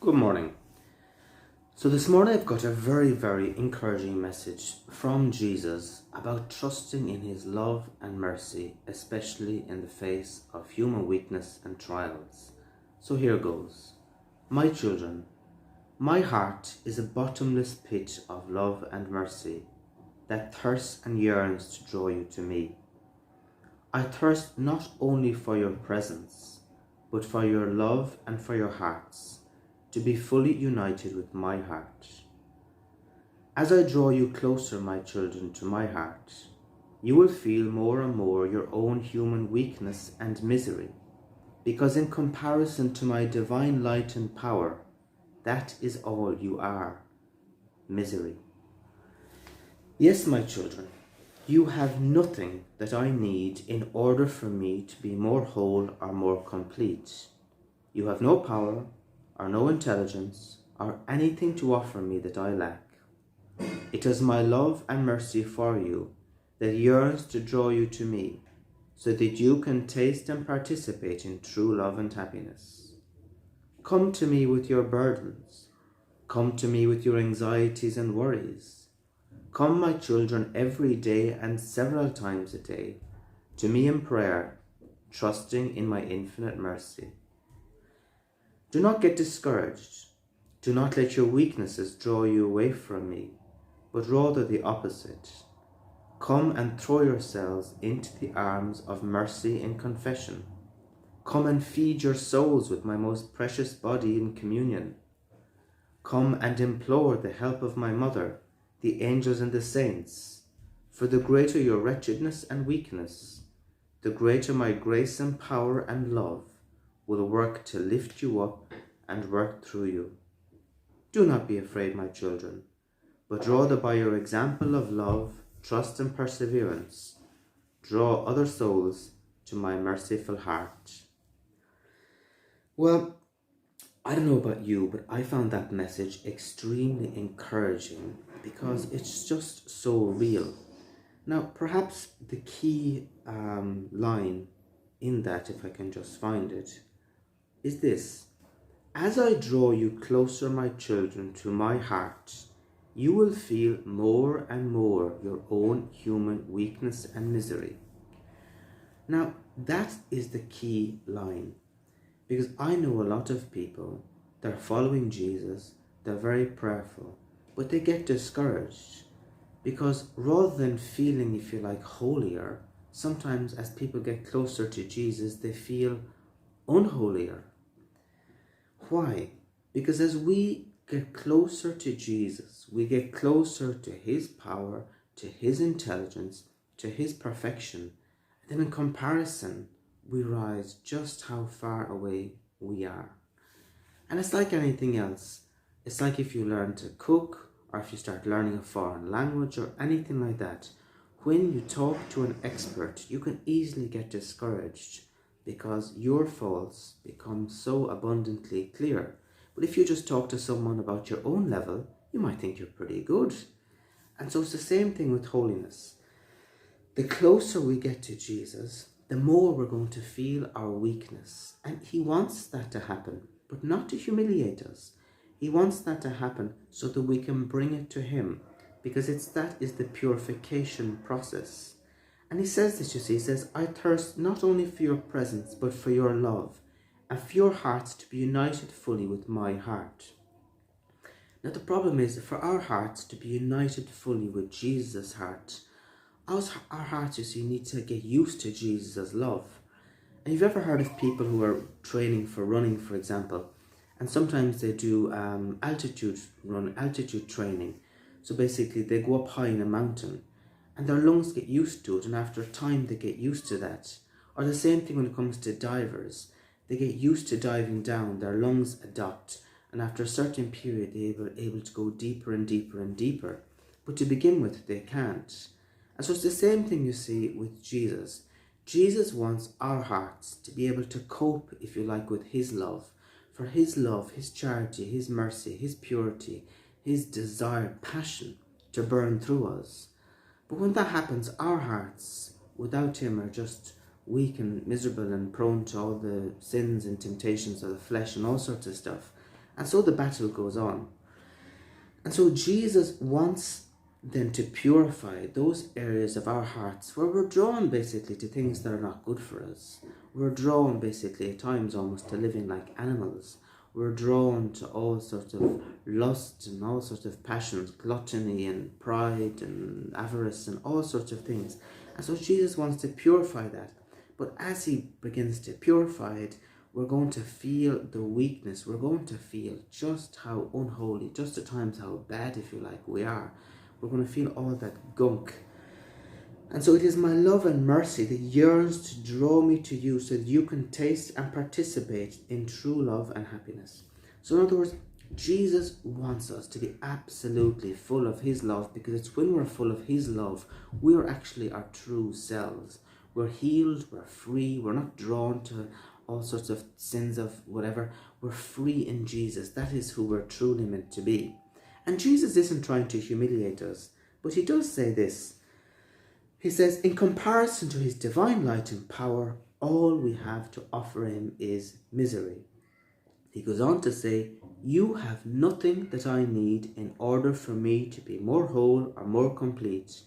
Good morning. So this morning I've got a very, very encouraging message from Jesus about trusting in his love and mercy, especially in the face of human weakness and trials. So here goes. My children, my heart is a bottomless pit of love and mercy that thirsts and yearns to draw you to me. I thirst not only for your presence, but for your love and for your hearts, to be fully united with my heart. As I draw you closer, my children, to my heart, you will feel more and more your own human weakness and misery, because in comparison to my divine light and power, that is all you are, misery. Yes, my children, you have nothing that I need in order for me to be more whole or more complete. You have no power, or no intelligence, or anything to offer me that I lack. It is my love and mercy for you that yearns to draw you to me, so that you can taste and participate in true love and happiness. Come to me with your burdens. Come to me with your anxieties and worries. Come, my children, every day and several times a day, to me in prayer, trusting in my infinite mercy. Do not get discouraged. Do not let your weaknesses draw you away from me, but rather the opposite. Come and throw yourselves into the arms of mercy in confession. Come and feed your souls with my most precious body in communion. Come and implore the help of my mother, the angels and the saints. For the greater your wretchedness and weakness, the greater my grace and power and love will work to lift you up and work through you. Do not be afraid, my children, but rather by your example of love, trust and perseverance, draw other souls to my merciful heart. Well, I don't know about you, but I found that message extremely encouraging because it's just so real. Now, perhaps the key line in that, if I can just find it, is this. As I draw you closer, my children, to my heart, you will feel more and more your own human weakness and misery. Now, that is the key line, because I know a lot of people, they're following Jesus, they're very prayerful, but they get discouraged because rather than feeling, if you like, holier, sometimes as people get closer to Jesus, they feel unholier. Why? Because as we get closer to Jesus, we get closer to his power, to his intelligence, to his perfection. And then in comparison, we realize just how far away we are. And it's like anything else. It's like if you learn to cook, or if you start learning a foreign language or anything like that. When you talk to an expert, you can easily get discouraged because your faults become so abundantly clear. But if you just talk to someone about your own level, you might think you're pretty good. And so it's the same thing with holiness. The closer we get to Jesus, the more we're going to feel our weakness. And he wants that to happen, but not to humiliate us. He wants that to happen so that we can bring it to him, because that is the purification process. And he says this, you see, he says, I thirst not only for your presence, but for your love, and for your hearts to be united fully with my heart. Now the problem is, for our hearts to be united fully with Jesus' heart, our hearts, you see, need to get used to Jesus' love. And you've ever heard of people who are training for running, for example, and sometimes they do altitude training. So basically they go up high in a mountain, and their lungs get used to it, and after a time they get used to that. Or the same thing when it comes to divers. They get used to diving down, their lungs adapt, and after a certain period they are able to go deeper and deeper and deeper. But to begin with, they can't. And so it's the same thing you see with Jesus. Jesus wants our hearts to be able to cope, if you like, with his love. For his love, his charity, his mercy, his purity, his desire, passion to burn through us. But when that happens, our hearts, without him, are just weak and miserable and prone to all the sins and temptations of the flesh and all sorts of stuff. And so the battle goes on. And so Jesus wants then to purify those areas of our hearts where we're drawn basically to things that are not good for us. We're drawn basically at times almost to living like animals. We're drawn to all sorts of lust and all sorts of passions, gluttony and pride and avarice and all sorts of things. And so Jesus wants to purify that. But as he begins to purify it, we're going to feel the weakness. We're going to feel just how unholy, just at times how bad, if you like, we are. We're going to feel all that gunk. And so it is my love and mercy that yearns to draw me to you so that you can taste and participate in true love and happiness. So in other words, Jesus wants us to be absolutely full of his love, because it's when we're full of his love, we're actually our true selves. We're healed, we're free, we're not drawn to all sorts of sins of whatever. We're free in Jesus. That is who we're truly meant to be. And Jesus isn't trying to humiliate us, but he does say this. He says, in comparison to his divine light and power, all we have to offer him is misery. He goes on to say, you have nothing that I need in order for me to be more whole or more complete.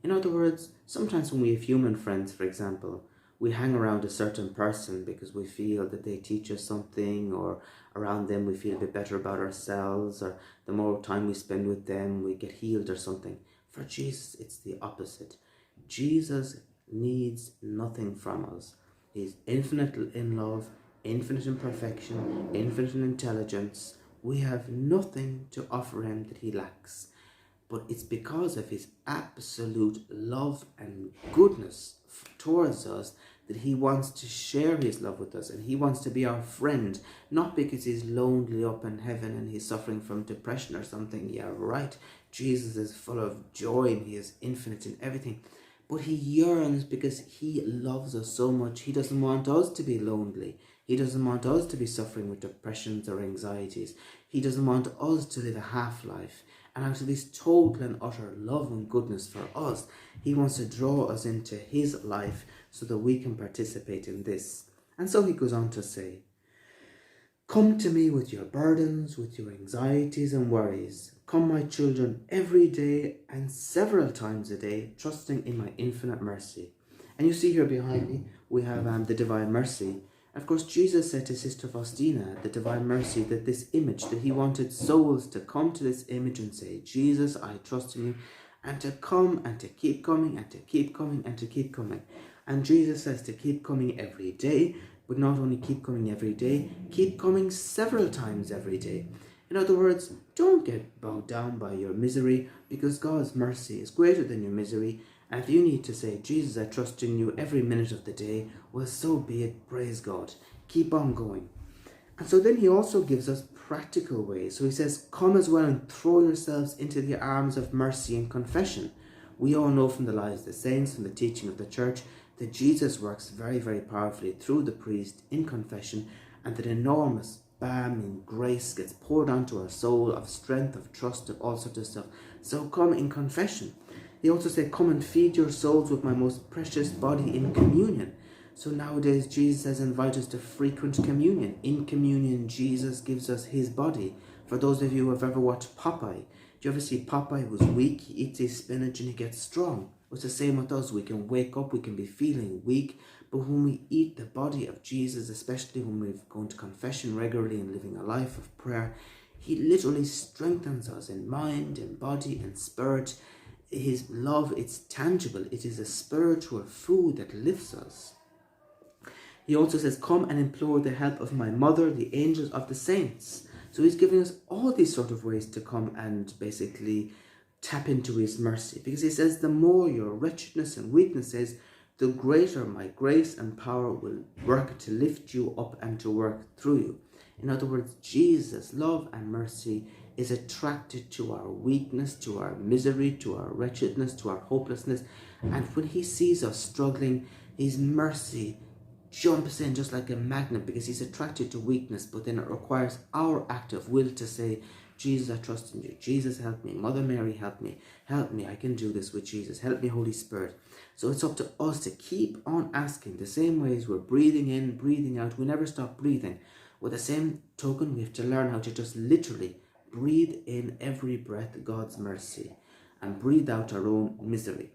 In other words, sometimes when we have human friends, for example, we hang around a certain person because we feel that they teach us something, or around them we feel a bit better about ourselves, or the more time we spend with them, we get healed or something. For Jesus, it's the opposite. Jesus needs nothing from us. He's infinite in love, infinite in perfection, infinite in intelligence. We have nothing to offer him that he lacks. But it's because of his absolute love and goodness towards us that he wants to share his love with us, and he wants to be our friend, not because he's lonely up in heaven and he's suffering from depression or something. Yeah, right. Jesus is full of joy and he is infinite in everything. But he yearns because he loves us so much. He doesn't want us to be lonely. He doesn't want us to be suffering with depressions or anxieties. He doesn't want us to live a half-life. And out of his total and utter love and goodness for us, he wants to draw us into his life so that we can participate in this. And so he goes on to say, come to me with your burdens, with your anxieties and worries. Come, my children, every day and several times a day, trusting in my infinite mercy. And you see here behind me, we have the Divine Mercy. Of course, Jesus said to Sister Faustina, the Divine Mercy, that this image, that he wanted souls to come to this image and say, Jesus, I trust in you, and to come and to keep coming and to keep coming and to keep coming. And Jesus says to keep coming every day, but not only keep coming every day, keep coming several times every day. In other words, don't get bogged down by your misery, because God's mercy is greater than your misery. And if you need to say, Jesus, I trust in you every minute of the day, well, so be it. Praise God. Keep on going. And so then he also gives us practical ways. So he says, come as well and throw yourselves into the arms of mercy and confession. We all know from the lives of the saints, from the teaching of the church, that Jesus works very, very powerfully through the priest in confession, and that enormous balm and grace gets poured onto our soul of strength, of trust, of all sorts of stuff. So come in confession. He also said, come and feed your souls with my most precious body in communion. So nowadays, Jesus has invited us to frequent communion. In communion, Jesus gives us his body. For those of you who have ever watched Popeye, do you ever see Popeye who's weak? He eats his spinach and he gets strong. It's the same with us. We can wake up, we can be feeling weak, but when we eat the body of Jesus, especially when we're going to confession regularly and living a life of prayer, he literally strengthens us in mind, in body, in spirit. His love, it's tangible. It is a spiritual food that lifts us. He also says, come and implore the help of my mother, the angels of the saints. So he's giving us all these sort of ways to come and basically tap into his mercy. Because he says, the more your wretchedness and weakness is, the greater my grace and power will work to lift you up and to work through you. In other words, Jesus' love and mercy is attracted to our weakness, to our misery, to our wretchedness, to our hopelessness. And when he sees us struggling, his mercy jumps in just like a magnet, because he's attracted to weakness, but then it requires our act of will to say, Jesus, I trust in you. Jesus, help me. Mother Mary, help me. Help me. I can do this with Jesus. Help me, Holy Spirit. So it's up to us to keep on asking the same way as we're breathing in, breathing out. We never stop breathing. With the same token, we have to learn how to just literally breathe in every breath God's mercy and breathe out our own misery.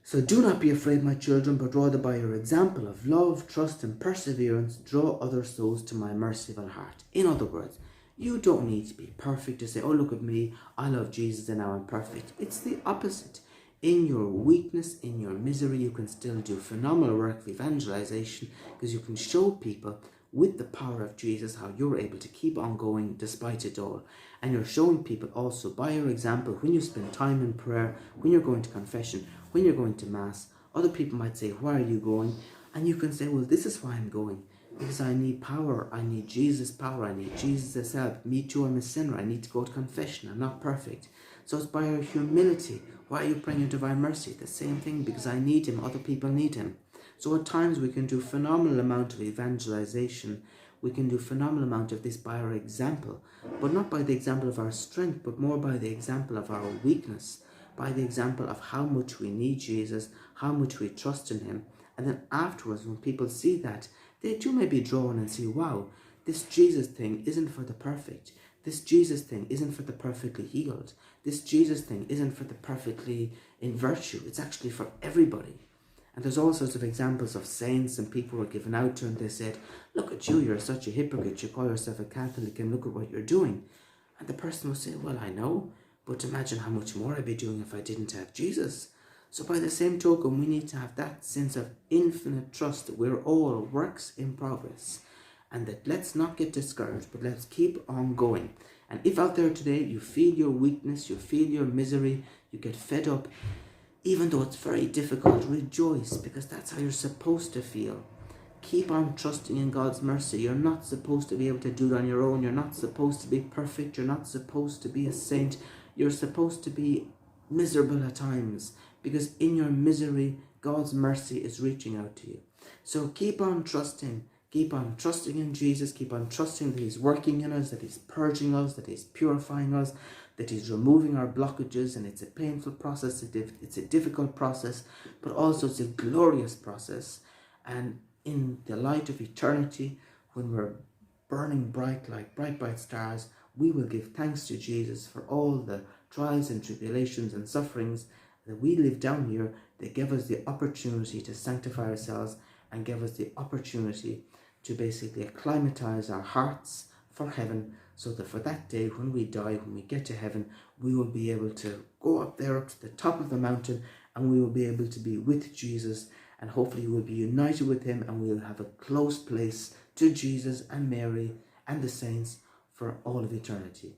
So do not be afraid, my children, but rather by your example of love, trust and perseverance, draw other souls to my merciful heart. In other words, you don't need to be perfect to say, oh, look at me, I love Jesus and now I'm perfect. It's the opposite. In your weakness, in your misery, you can still do phenomenal work of evangelization, because you can show people with the power of Jesus how you're able to keep on going despite it all. And you're showing people also by your example, when you spend time in prayer, when you're going to confession, when you're going to mass, other people might say, why are you going? And you can say, well, this is why I'm going. Because I need power, I need Jesus' power, I need Jesus' help. Me too, I'm a sinner, I need to go to confession, I'm not perfect. So it's by our humility. Why are you praying in divine mercy? The same thing, because I need him, other people need him. So at times we can do phenomenal amount of evangelization. We can do phenomenal amount of this by our example, but not by the example of our strength, but more by the example of our weakness, by the example of how much we need Jesus, how much we trust in him. And then afterwards, when people see that, they too may be drawn and see, wow, this Jesus thing isn't for the perfect. This Jesus thing isn't for the perfectly healed. This Jesus thing isn't for the perfectly in virtue. It's actually for everybody. And there's all sorts of examples of saints and people were given out to, and they said, look at you, you're such a hypocrite, you call yourself a Catholic and look at what you're doing. And the person will say, well, I know, but imagine how much more I'd be doing if I didn't have Jesus. So by the same token, we need to have that sense of infinite trust that we're all works in progress, and that let's not get discouraged, but let's keep on going. And if out there today you feel your weakness, you feel your misery, you get fed up, even though it's very difficult, rejoice, because that's how you're supposed to feel. Keep on trusting in God's mercy. You're not supposed to be able to do it on your own. You're not supposed to be perfect. You're not supposed to be a saint. You're supposed to be miserable at times, because in your misery, God's mercy is reaching out to you. So keep on trusting. Keep on trusting in Jesus. Keep on trusting that he's working in us, that he's purging us, that he's purifying us, that he's removing our blockages. And it's a painful process. It's a difficult process, but also it's a glorious process. And in the light of eternity, when we're burning bright like bright stars, we will give thanks to Jesus for all the trials and tribulations and sufferings that we live down here, that give us the opportunity to sanctify ourselves and give us the opportunity to basically acclimatize our hearts for heaven, so that for that day when we die, when we get to heaven, we will be able to go up there, up to the top of the mountain, and we will be able to be with Jesus, and hopefully we will be united with him, and we will have a close place to Jesus and Mary and the saints for all of eternity.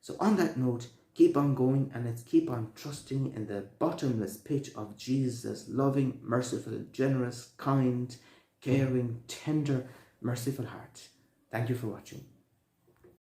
So on that note, keep on going, and let's keep on trusting in the bottomless pit of Jesus' loving, merciful, generous, kind, caring, tender, merciful heart. Thank you for watching.